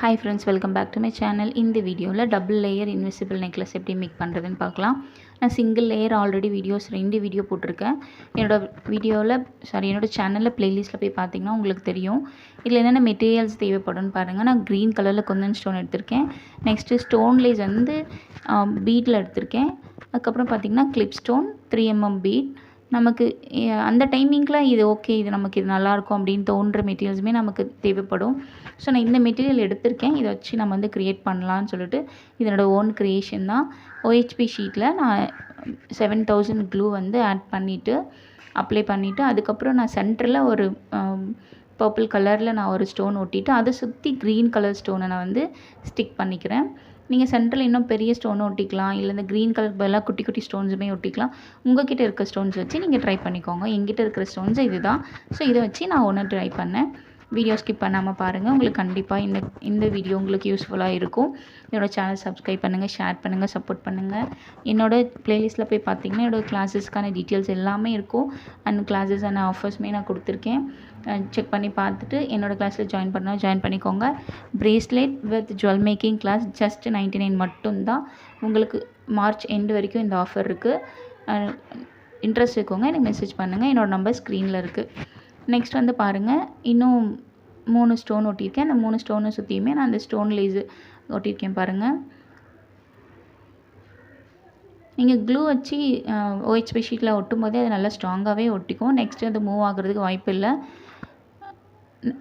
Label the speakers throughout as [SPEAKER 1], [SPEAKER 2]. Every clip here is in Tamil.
[SPEAKER 1] Hi friends, welcome back to my channel. இந்த வீடியோவில் டபுள் லேயர் இன்விசிபிள் நெக்லஸ் எப்படி மேக் பண்ணுறதுன்னு பார்க்கலாம். நான் சிங்கிள் லேயர் ஆல்ரெடி ரெண்டு வீடியோ போட்டிருக்கேன். என்னோட சேனலில் ப்ளேலிஸ்ட்டில் போய் பார்த்தீங்கன்னா உங்களுக்கு தெரியும். இதில் என்னென்ன மெட்டீரியல்ஸ் தேவைப்படும்னு பாருங்கள். நான் க்ரீன் கலரில் குந்தன் ஸ்டோன் எடுத்திருக்கேன். நெக்ஸ்ட்டு ஸ்டோன்லேஸ் பீட்டில் எடுத்திருக்கேன். அதுக்கப்புறம் பார்த்திங்கன்னா கிளிப் ஸ்டோன் 3mm பீட். நமக்கு அந்த டைமிங்கில் இது ஓகே, இது நமக்கு இது நல்லாயிருக்கும் அப்படின்னு தோன்ற மெட்டீரியல்ஸுமே நமக்கு தேவைப்படும். ஸோ நான் இந்த மெட்டீரியல் எடுத்திருக்கேன். இதை வச்சு நம்ம க்ரியேட் பண்ணலான்னு சொல்லிட்டு இதனோட ஓன் க்ரியேஷன் தான். OHP ஷீட்டில் நான் 7000 க்ளூ ஆட் பண்ணிவிட்டு அப்ளை பண்ணிவிட்டு அதுக்கப்புறம் நான் சென்டரில் ஒரு பர்பிள் கலரில் நான் ஒரு ஸ்டோன் ஒட்டிட்டு அதை சுற்றி க்ரீன் கலர் ஸ்டோனை நான் ஸ்டிக் பண்ணிக்கிறேன். நீங்கள் சென்டரில் இன்னும் பெரிய ஸ்டோனும் ஒட்டிக்கலாம், இல்லை இந்த க்ரீன் கலர் பதிலாக குட்டி குட்டி ஸ்டோன்ஸுமே ஒட்டிக்கலாம். உங்கள்கிட்ட இருக்க ஸ்டோன்ஸ் வச்சு நீங்கள் ட்ரை பண்ணிக்கோங்க. எங்கிட்ட இருக்கிற ஸ்டோன்ஸ் இது தான். ஸோ இதை வச்சு நான் ஒன்று ட்ரை பண்ணேன். வீடியோ ஸ்கிப் பண்ணாமல் பாருங்கள். உங்களுக்கு கண்டிப்பாக இந்த வீடியோ உங்களுக்கு யூஸ்ஃபுல்லாக இருக்கும். என்னோடய சேனல் சப்ஸ்கிரைப் பண்ணுங்கள், ஷேர் பண்ணுங்கள், சப்போர்ட் பண்ணுங்கள். என்னோடய ப்ளேலிஸ்ட்டில் போய் பார்த்தீங்கன்னா என்னோடய கிளாஸஸ்க்கான டீட்டெயில்ஸ் எல்லாமே இருக்கும். அண்ட் கிளாஸஸ் அண்ட் ஆஃபர்ஸுமே நான் கொடுத்துருக்கேன். செக் பண்ணி பார்த்துட்டு என்னோடய கிளாஸில் ஜாயின் பண்ணிக்கோங்க. Bracelet with jewel making class just 99 மட்டும்தான். உங்களுக்கு மார்ச் எண்டு வரைக்கும் இந்த ஆஃபர் இருக்குது. இன்ட்ரெஸ்ட் இருக்கவங்க எனக்கு மெசேஜ் பண்ணுங்கள். என்னோடய நம்பர் ஸ்க்ரீனில் இருக்குது. நெக்ஸ்ட் பாருங்கள், இன்னும் 3 ஸ்டோன் ஒட்டியிருக்கேன். அந்த 3 ஸ்டோனை சுற்றியுமே நான் அந்த ஸ்டோன் லேஸு ஒட்டியிருக்கேன் பாருங்கள். நீங்கள் க்ளூ வச்சு OHP ஷீட்டில் ஒட்டும் போதே அது நல்லா ஸ்ட்ராங்காகவே ஒட்டிக்கும். நெக்ஸ்ட்டு அது மூவ் ஆகிறதுக்கு வாய்ப்பு இல்லை.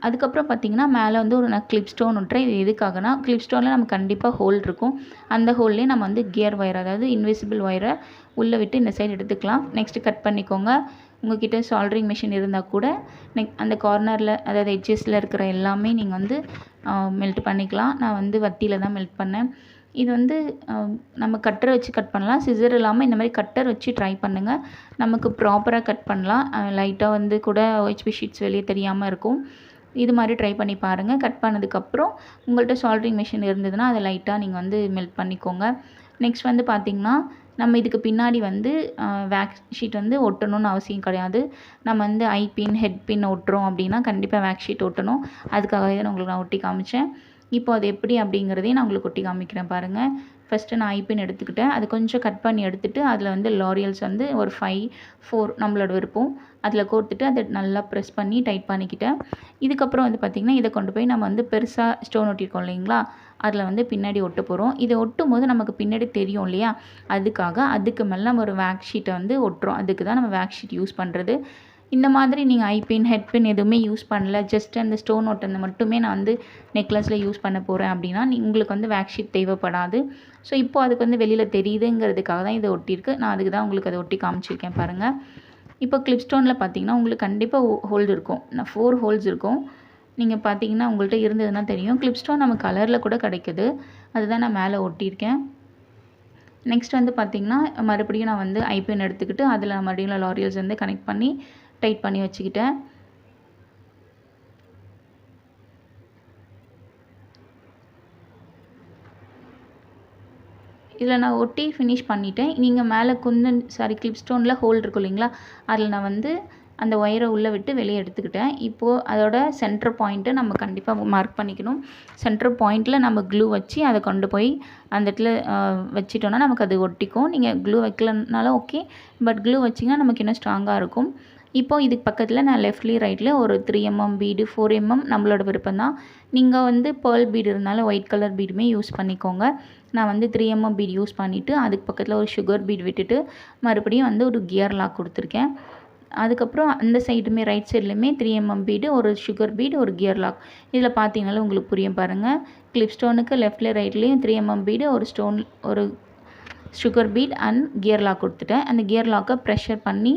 [SPEAKER 1] அதுக்கப்புறம் பார்த்திங்கன்னா மேலே நான் கிளிப் ஸ்டோன் ஒட்டுறேன். இது எதுக்காகனா, கிளிப் ஸ்டோனில் நமக்கு கண்டிப்பாக ஹோல் இருக்கும். அந்த ஹோல்லேயே நம்ம கியர் ஒயர், அதாவது இன்விசிபிள் ஒயரை உள்ளே விட்டு இந்த சைடு எடுத்துக்கலாம். நெக்ஸ்ட்டு கட் பண்ணிக்கோங்க. உங்கள்கிட்ட சால்ட்ரிங் மிஷின் இருந்தால் கூட அந்த கார்னரில், அதாவது எட்ஜஸில் இருக்கிற எல்லாமே நீங்கள் மெல்ட் பண்ணிக்கலாம். நான் வத்தியில் தான் மெல்ட் பண்ணேன். இது நம்ம கட்டரை வச்சு கட் பண்ணலாம். சிசர் இல்லாமல் இந்த மாதிரி கட்டர் வச்சு ட்ரை பண்ணுங்கள். நமக்கு ப்ராப்பராக கட் பண்ணலாம். லைட்டாக கூட OHP ஷீட்ஸ் வெளியே தெரியாமல் இருக்கும். இது மாதிரி ட்ரை பண்ணி பாருங்கள். கட் பண்ணதுக்கப்புறம் உங்கள்கிட்ட சால்ட்ரிங் மிஷின் இருந்ததுன்னா அதை லைட்டாக நீங்கள் மெல்ட் பண்ணிக்கோங்க. நெக்ஸ்ட் பார்த்திங்கன்னா நம்ம இதுக்கு பின்னாடி வேக்ஸ் ஷீட் ஒட்டணும்னு அவசியம் கிடையாது. நம்ம ஐ பின், ஹெட் பின் ஒட்டுறோம் அப்படின்னா கண்டிப்பாக வேக்ஸ் ஷீட் ஒட்டணும். அதுக்காகவே தான் உங்களுக்கு நான் ஒட்டி காமிச்சேன். இப்போ அது எப்படி அப்படிங்கிறதையும் நான் உங்களுக்கு ஒட்டி காமிக்கிறேன் பாருங்கள். ஃபஸ்ட்டு நான் ஐபின் எடுத்துக்கிட்டேன். அது கொஞ்சம் கட் பண்ணி எடுத்துகிட்டு அதில் லாரியல்ஸ் ஒரு 5-4 நம்மளோட விருப்பம் அதில் கோர்த்துட்டு அதை நல்லா ப்ரெஸ் பண்ணி டைட் பண்ணிக்கிட்டேன். இதுக்கப்புறம் பார்த்திங்கன்னா இதை கொண்டு போய் நம்ம பெருசாக ஸ்டோன் ஒட்டியிருக்கோம் இல்லைங்களா, அதில் பின்னாடி ஒட்ட போகிறோம். இதை ஒட்டும் போது நமக்கு பின்னாடி தெரியும் இல்லையா, அதுக்கு மேலே நம்ம ஒரு வேக்ஸ் ஷீட்டை ஒட்டுறோம். அதுக்கு தான் நம்ம வேக்ஸ் ஷீட் யூஸ் பண்ணுறது. இந்த மாதிரி நீங்கள் ஐபின், ஹெட் பின் எதுவுமே யூஸ் பண்ணல, ஜஸ்ட் அந்த ஸ்டோன் ஒட்டினது மட்டுமே நான் நெக்லஸில் யூஸ் பண்ண போகிறேன் அப்படின்னா உங்களுக்கு வேக்ஸ் ஷீட் தேவைப்படாது. ஸோ இப்போது அதுக்கு வெளியில் தெரியுதுங்கிறதுக்காக தான் இதை ஒட்டியிருக்கு. நான் அதுக்கு தான் உங்களுக்கு அதை ஒட்டி காமிச்சிருக்கேன் பாருங்கள். இப்போ கிளிப் ஸ்டோனில் பார்த்தீங்கன்னா உங்களுக்கு கண்டிப்பாக ஹோல்டு இருக்கும். 4 ஹோல்ஸ் இருக்கும். நீங்கள் பார்த்தீங்கன்னா உங்கள்கிட்ட இருந்ததுன்னா தெரியும். கிளிப் ஸ்டோன் நம்ம கலரில் கூட கிடைக்குது. அதுதான் நான் மேலே ஒட்டியிருக்கேன். நெக்ஸ்ட் பார்த்திங்கன்னா மறுபடியும் நான் ஐபின் எடுத்துக்கிட்டு அதில் மறுபடியும் லாரியல்ஸ் கனெக்ட் பண்ணி டைட் பண்ணி வச்சுக்கிட்டேன். இதில் நான் ஒட்டி ஃபினிஷ் பண்ணிட்டேன். நீங்கள் மேலே கிளிப் ஸ்டோனில் ஹோல் இருக்கும் இல்லைங்களா, அதில் நான் அந்த ஒயரை உள்ளே விட்டு வெளியே எடுத்துக்கிட்டேன். இப்போது அதோட சென்டர் பாயிண்ட்டை நம்ம கண்டிப்பாக மார்க் பண்ணிக்கணும். சென்டர் பாயிண்ட்டில் நம்ம க்ளூ வச்சு அதை கொண்டு போய் அந்த இடத்துல வச்சிட்டோன்னா நமக்கு அது ஒட்டிக்கும். நீங்கள் க்ளூ வைக்கலனாலும் ஓகே, பட் க்ளூ வச்சிங்கன்னா நமக்கு இன்னும் ஸ்ட்ராங்காக இருக்கும். இப்போது இதுக்கு பக்கத்தில் நான் லெஃப்ட்லேயும் ரைட்லேயும் ஒரு 3mm பீடு, 4mm நம்மளோட விருப்பம் தான். நீங்கள் பேர்ல் பீடு இருந்தாலும் ஒயிட் கலர் பீடுமே யூஸ் பண்ணிக்கோங்க. நான் 3mm பீடு யூஸ் பண்ணிவிட்டு அதுக்கு பக்கத்தில் ஒரு சுகர் பீட் விட்டுட்டு மறுபடியும் ஒரு கியர் லாக் கொடுத்துருக்கேன். அதுக்கப்புறம் அந்த சைடுமே ரைட் சைட்லேயுமே 3mm பீடு, ஒரு சுகர் பீடு, ஒரு கியர் லாக். இதில் பார்த்தீங்கனாலும் உங்களுக்கு புரியும் பாருங்கள். கிளிப் ஸ்டோனுக்கு லெஃப்ட்லேயும் ரைட்லேயும் 3mm பீடு, ஒரு sugar bead and gear lock கொடுத்துட்டேன். அந்த கியர் லாக்கை ப்ரெஷர் பண்ணி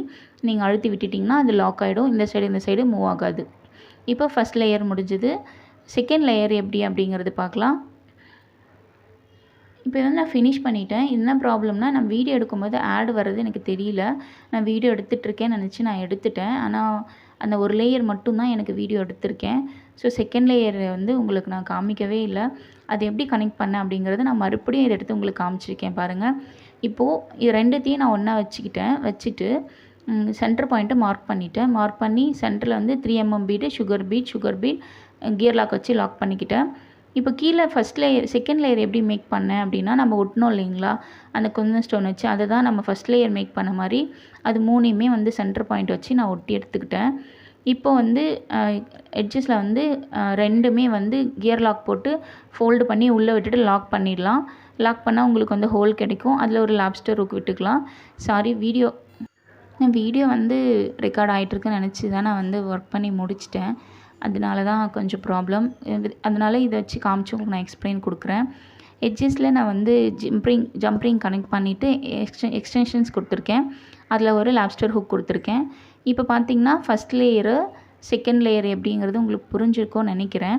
[SPEAKER 1] நீங்கள் அழுத்தி விட்டுட்டிங்கன்னா அது லாக் ஆகிடும். இந்த சைடு மூவ் ஆகாது. இப்போ ஃபஸ்ட் லேயர் முடிஞ்சுது. செகண்ட் லேயர் எப்படி அப்படிங்கிறது பார்க்கலாம். இப்போ நான் ஃபினிஷ் பண்ணிட்டேன். என்ன ப்ராப்ளம்னா, நான் வீடியோ எடுக்கும்போது ஆட் வர்றது எனக்கு தெரியல. நான் வீடியோ எடுத்துகிட்ருக்கேன்னு நினச்சி நான் எடுத்துட்டேன். ஆனால் அந்த ஒரு லேயர் மட்டும்தான் எனக்கு வீடியோ எடுத்திருக்கேன். ஸோ செகண்ட் லேயர் உங்களுக்கு நான் காமிக்கவே இல்லை. அது எப்படி கனெக்ட் பண்ணேன் அப்படிங்கிறத நான் மறுபடியும் இதை எடுத்து உங்களுக்கு காமிச்சிருக்கேன் பாருங்கள். இப்போது இது ரெண்டுத்தையும் நான் ஒன்றா வச்சுட்டு சென்டர் பாயிண்ட்டை மார்க் பண்ணி சென்டரில் 3mm bead, sugar bead, gear lock வச்சு லாக் பண்ணிக்கிட்டேன். இப்போ கீழே ஃபஸ்ட் லேயர் செகண்ட் லேயர் எப்படி மேக் பண்ணேன் அப்படின்னா, நம்ம ஒட்டினோம் இல்லைங்களா அந்த குந்தன் ஸ்டோன் வச்சு, அதை தான் நம்ம ஃபஸ்ட் லேயர் மேக் பண்ண மாதிரி அது 3யுமே வந்து சென்டர் பாயிண்ட் வச்சு நான் ஒட்டி எடுத்துக்கிட்டேன். இப்போ வந்து எட்ஜஸில் வந்து 2மே வந்து கியர் லாக் போட்டு ஃபோல்டு பண்ணி உள்ளே விட்டுட்டு லாக் பண்ணிடலாம். லாக் பண்ணால் உங்களுக்கு வந்து ஹோல் கிடைக்கும். அதில் ஒரு லாப்ஸ்டர் ஹூக் விட்டுக்கலாம். சாரி, வீடியோ வந்து ரெக்கார்ட் ஆகிட்டுருக்குன்னு நினச்சி தான் நான் வந்து ஒர்க் பண்ணி முடிச்சிட்டேன். அதனால தான் கொஞ்சம் ப்ராப்ளம். அதனால் இதை வச்சு காமிச்சு உங்களுக்கு நான் எக்ஸ்பிளைன் கொடுக்குறேன். எட்ஜஸில் நான் வந்து ஜம்ப்ரிங் கனெக்ட் பண்ணிவிட்டு எக்ஸ்டென்ஷன்ஸ் கொடுத்துருக்கேன். அதில் ஒரு லாப்ஸ்டர் ஹூக் கொடுத்துருக்கேன். இப்போ பார்த்தீங்கன்னா ஃபஸ்ட் லேயரு செகண்ட் லேயர் எப்படிங்கிறது உங்களுக்கு புரிஞ்சிருக்கும்னு நினைக்கிறேன்.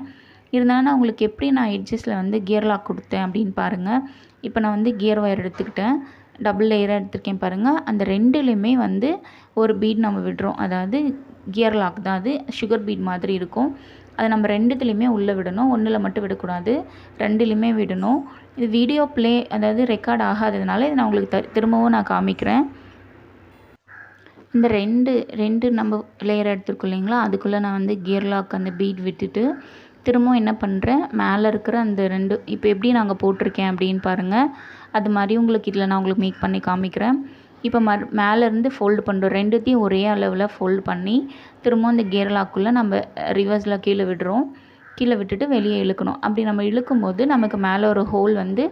[SPEAKER 1] இருந்தாலும் நான் உங்களுக்கு எப்படி நான் எட்ஜஸில் வந்து கியர் லாக் கொடுத்தேன் அப்படின்னு பாருங்கள். இப்போ நான் வந்து கியர் ஒயர் எடுத்துக்கிட்டேன். டபுள் லேயராக எடுத்திருக்கேன் பாருங்கள். அந்த 2லேயுமே வந்து ஒரு பீட் நம்ம விடுறோம். அதாவது கியர் லாக் தான், அது சுகர் பீட் மாதிரி இருக்கும். அதை நம்ம 2த்துலேயுமே உள்ளே விடணும். 1ல் மட்டும் விடக்கூடாது, 2லேயுமே விடணும். இது வீடியோ அதாவது ரெக்கார்ட் ஆகாததுனால இதை நான் உங்களுக்கு திரும்பவும் நான் காமிக்கிறேன். இந்த ரெண்டு நம்ம லேயர் எடுத்துருக்கோம் இல்லைங்களா, அதுக்குள்ளே நான் வந்து கியர் லாக் அந்த பீட் விட்டுட்டு திரும்பவும் என்ன பண்ணுறேன், மேலே இருக்கிற அந்த 2 இப்போ எப்படி நாங்கள் போட்டிருக்கேன் அப்படின்னு பாருங்கள். அது மாதிரி உங்களுக்கு இதில் நான் உங்களுக்கு மேக் பண்ணி காமிக்கிறேன். இப்போ மேலேருந்து ஃபோல்டு பண்ணுறோம். 2த்தையும் ஒரே அளவில் ஃபோல்டு பண்ணி திரும்பவும் அந்த கியர் லாக்குள்ளே நம்ம ரிவர்ஸில் கீழே விடுறோம். கீழே விட்டுட்டு வெளியே இழுக்கணும். அப்படி நம்ம இழுக்கும்போது நமக்கு மேலே ஒரு ஹோல் வந்து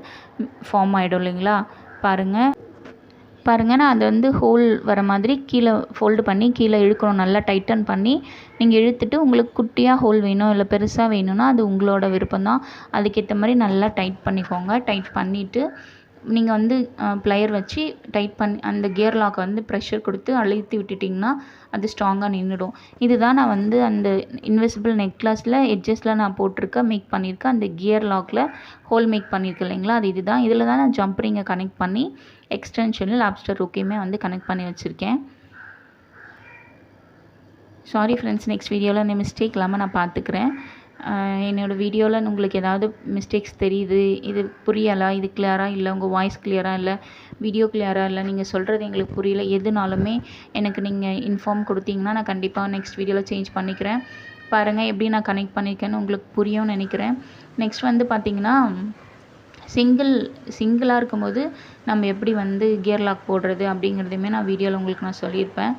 [SPEAKER 1] ஃபார்ம் ஆகிடும் இல்லைங்களா. பாருங்கள் நான் அதை வந்து ஹோல் வர மாதிரி கீழே ஃபோல்டு பண்ணி கீழே இழுக்கணும். நல்லா டைட்டன் பண்ணி நீங்கள் இழுத்துட்டு உங்களுக்கு குட்டியாக ஹோல் வேணும் இல்லை பெருசாக வேணும்னா அது உங்களோட விருப்பம்தான். அதுக்கேற்ற மாதிரி நல்லா டைட் பண்ணிக்கோங்க. டைட் பண்ணிவிட்டு நீங்கள் வந்து ப்ளையர் வச்சு டைட் பண்ணி அந்த கியர் லாக்கை வந்து ப்ரெஷர் கொடுத்து அழுத்தி விட்டுட்டிங்கன்னா அது ஸ்ட்ராங்காக நின்றுடும். இதுதான் நான் வந்து அந்த இன்விசிபிள் நெக்லஸில் எட்ஜஸில் நான் மேக் பண்ணியிருக்கேன். அந்த கியர் லாக்கில் ஹோல் மேக் பண்ணியிருக்கேன் இல்லைங்களா, அது இதுதான். இதில் தான் நான் ஜம்ப்ரிங்கை கனெக்ட் பண்ணி எக்ஸ்டென்ஷனில் லாப்ஸ்டர் ஹூக்கையுமே வந்து கனெக்ட் பண்ணி வச்சுருக்கேன். சாரி ஃப்ரெண்ட்ஸ், நெக்ஸ்ட் வீடியோவில் இந்த மிஸ்டேக் இல்லாமல் நான் பார்த்துக்கிறேன். என்னோடய வீடியோவில் உங்களுக்கு ஏதாவது மிஸ்டேக்ஸ் தெரியுது, இது புரியலை, இது கிளியராக இல்லை, உங்கள் வாய்ஸ் கிளியராக இல்லை, வீடியோ கிளியராக இல்லை, நீங்கள் சொல்கிறது எங்களுக்கு புரியல, எதுனாலுமே எனக்கு நீங்கள் இன்ஃபார்ம் கொடுத்தீங்கன்னா நான் கண்டிப்பாக நெக்ஸ்ட் வீடியோவில் சேஞ்ச் பண்ணிக்கிறேன். பாருங்கள் எப்படி நான் கனெக்ட் பண்ணியிருக்கேன்னு உங்களுக்கு புரியும்னு நினைக்கிறேன். நெக்ஸ்ட் வந்து பார்த்திங்கன்னா சிங்கிளாக இருக்கும்போது நம்ம எப்படி வந்து கியர் லாக் போடுறது அப்படிங்கிறதையுமே நான் வீடியோவில் உங்களுக்கு நான் சொல்லியிருப்பேன்.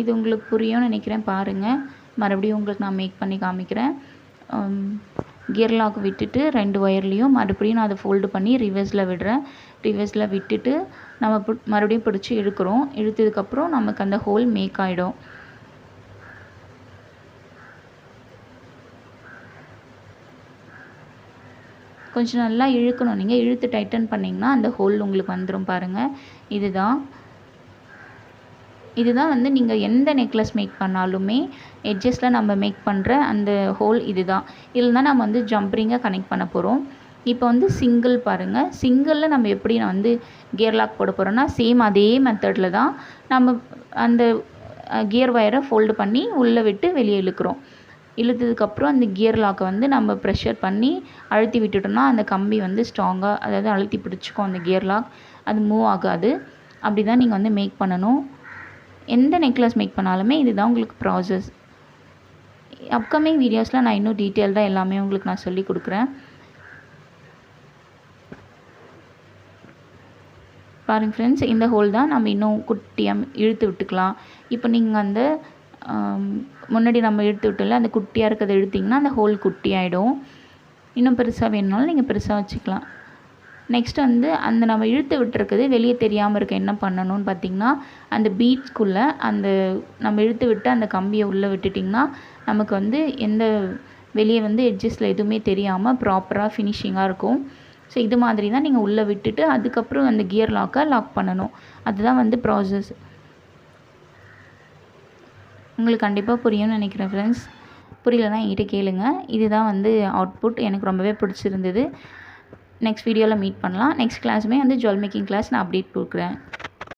[SPEAKER 1] இது உங்களுக்கு புரியும்னு நினைக்கிறேன். பாருங்கள், மறுபடியும் உங்களுக்கு நான் மேக் பண்ணி காமிக்கிறேன். கியர் லாக் விட்டுட்டு 2 ஒயர்லேயும் மறுபடியும் நான் அதை ஃபோல்டு பண்ணி ரிவர்ஸில் விடுறேன். ரிவர்ஸில் விட்டுட்டு நம்ம மறுபடியும் பிடிச்சி இழுக்கிறோம். இழுத்ததுக்கப்புறம் நமக்கு அந்த ஹோல் மேக் ஆகிடும். கொஞ்சம் நல்லா இழுக்கணும். நீங்கள் இழுத்து டைட்டன் பண்ணிங்கன்னா அந்த ஹோல் உங்களுக்கு வந்துடும். பாருங்கள், இதுதான் வந்து நீங்கள் எந்த நெக்லஸ் மேக் பண்ணாலுமே எட்ஜஸில் நம்ம மேக் பண்ணுற அந்த ஹோல் இதுதான். இதில் தான் நம்ம வந்து ஜம்ப்ரிங்கை கனெக்ட் பண்ண போகிறோம். இப்போ வந்து சிங்கிள் பாருங்கள். சிங்கிளில் நம்ம எப்படி நான் வந்து கியர் லாக் போட போகிறோன்னா சேம் அதே மெத்தடில் தான் நம்ம அந்த கியர் ஒயரை ஃபோல்டு பண்ணி உள்ளே விட்டு வெளியே இழுக்கிறோம். இழுத்ததுக்கப்புறம் அந்த கியர் லாக்கை வந்து நம்ம ப்ரெஷர் பண்ணி அழுத்தி விட்டுட்டோம்னா அந்த கம்பி வந்து ஸ்ட்ராங்காக, அதாவது அழுத்தி பிடிச்சிக்கும் அந்த கியர் லாக், அது மூவ் ஆகாது. அப்படி தான் நீங்கள் வந்து மேக் பண்ணணும். எந்த நெக்லஸ் மேக் பண்ணாலுமே இதுதான் உங்களுக்கு ப்ராசஸ். அப்கமிங் வீடியோஸில் நான் இன்னும் டீட்டெயில்டாக எல்லாமே உங்களுக்கு நான் சொல்லி கொடுக்குறேன். பாருங்கள் ஃப்ரெண்ட்ஸ், இந்த ஹோல் தான் நம்ம இன்னும் குட்டியாக இழுத்து விட்டுக்கலாம். இப்போ நீங்கள் அந்த முன்னாடி நம்ம இழுத்து விட்டோம்ல, அந்த குட்டியாக இருக்கிறத இழுத்திங்கன்னா அந்த ஹோல் குட்டியாகிடும். இன்னும் பெருசாக வேணுனாலும் நீங்கள் பெருசாக வச்சுக்கலாம். நெக்ஸ்ட் வந்து அந்த நம்ம இழுத்து விட்டுருக்குது வெளியே தெரியாமல் இருக்க என்ன பண்ணணும்னு பார்த்திங்கன்னா, அந்த பீட்ஸ்குள்ளே அந்த நம்ம இழுத்து விட்டு அந்த கம்பியை உள்ளே விட்டுட்டிங்கன்னா நமக்கு வந்து எந்த வெளியே வந்து எட்ஜஸில் எதுவுமே தெரியாமல் ப்ராப்பராக ஃபினிஷிங்காக இருக்கும். ஸோ இது மாதிரி தான் நீங்கள் உள்ளே விட்டுட்டு அதுக்கப்புறம் அந்த கியர் லாக்கை லாக் பண்ணணும். அதுதான் வந்து ப்ராசஸ். உங்களுக்கு கண்டிப்பாக புரியும்னு நினைக்கிறேன் ஃப்ரெண்ட்ஸ். புரியலன்னா என்கிட்ட கேளுங்க. இதுதான் வந்து அவுட்புட். எனக்கு ரொம்பவே பிடிச்சிருந்தது. நெக்ஸ்ட் வீடியோவில் மீட் பண்ணலாம். நெக்ஸ்ட் கிளாஸுமே வந்து ஜுவல் மேக்கிங் கிளாஸ் நான் அப்டேட் கொடுக்குறேன்.